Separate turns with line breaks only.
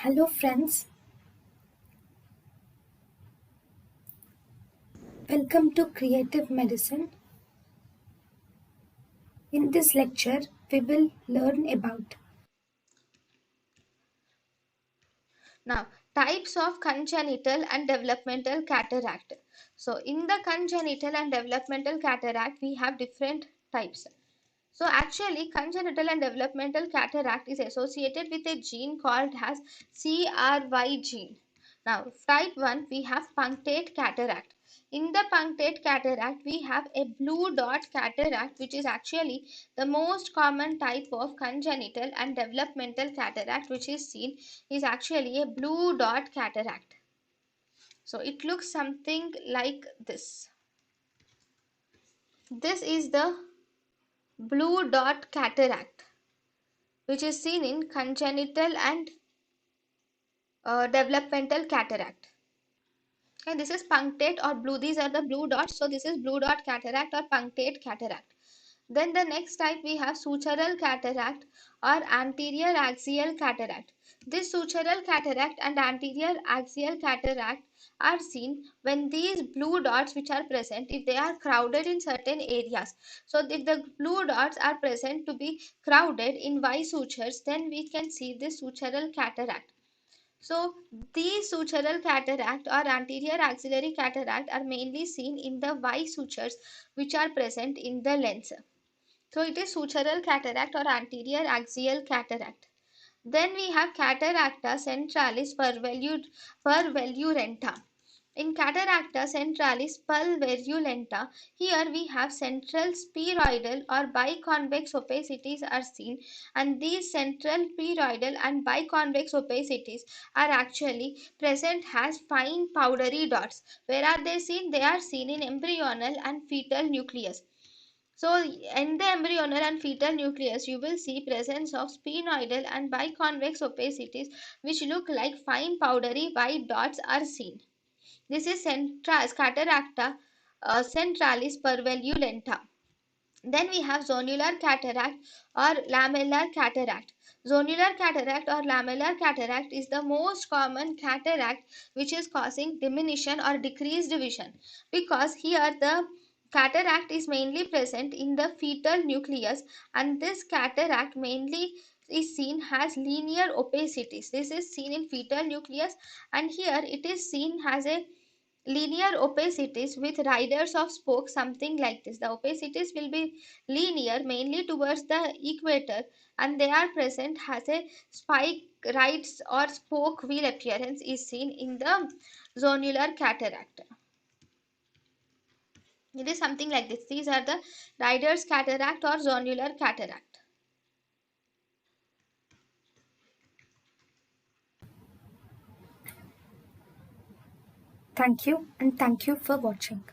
Hello friends, welcome to Creative Medicine. In this lecture, we will learn about
Now, types of congenital and developmental cataract. So, in the congenital and developmental cataract, we have different types. So, actually, congenital and developmental cataract is associated with a gene called as CRY gene. Now, type 1, we have punctate cataract. In the punctate cataract, we have a blue dot cataract, which is actually the most common type of congenital and developmental cataract, which is seen is actually a blue dot cataract. So, it looks something like this. This is the blue dot cataract, which is seen in congenital and developmental cataract. Okay, this is punctate or blue. These are the blue dots. So this is blue dot cataract or punctate cataract. Then the next type we have sutural cataract or anterior axial cataract. This sutural cataract and anterior axial cataract are seen when these blue dots which are present, if they are crowded in certain areas. So if the blue dots are present to be crowded in Y sutures, then we can see this sutural cataract. So these sutural cataract or anterior axillary cataract are mainly seen in the Y sutures which are present in the lens. So it is sutural cataract or anterior axial cataract. Then we have cataracta centralis purulenta. In cataracta centralis purulenta, here we have central spheroidal or biconvex opacities are seen, and these central spheroidal and biconvex opacities are actually present as fine powdery dots. Where are they seen? They are seen in embryonal and fetal nucleus. So in the embryonal and fetal nucleus, you will see presence of sphenoidal and biconvex opacities which look like fine powdery white dots are seen. This is cataracta centralis purulenta. Then we have zonular cataract or lamellar cataract. Zonular cataract or lamellar cataract is the most common cataract which is causing diminution or decreased vision, because here the cataract is mainly present in the fetal nucleus, and this cataract mainly is seen as linear opacities. This is seen in fetal nucleus, and here it is seen as a linear opacities with riders of spokes, something like this. The opacities will be linear mainly towards the equator, and they are present as a spike rides or spoke wheel appearance is seen in the zonular cataract. It is something like this. These are the riders cataract or zonular cataract.
thank you and thank you for watching.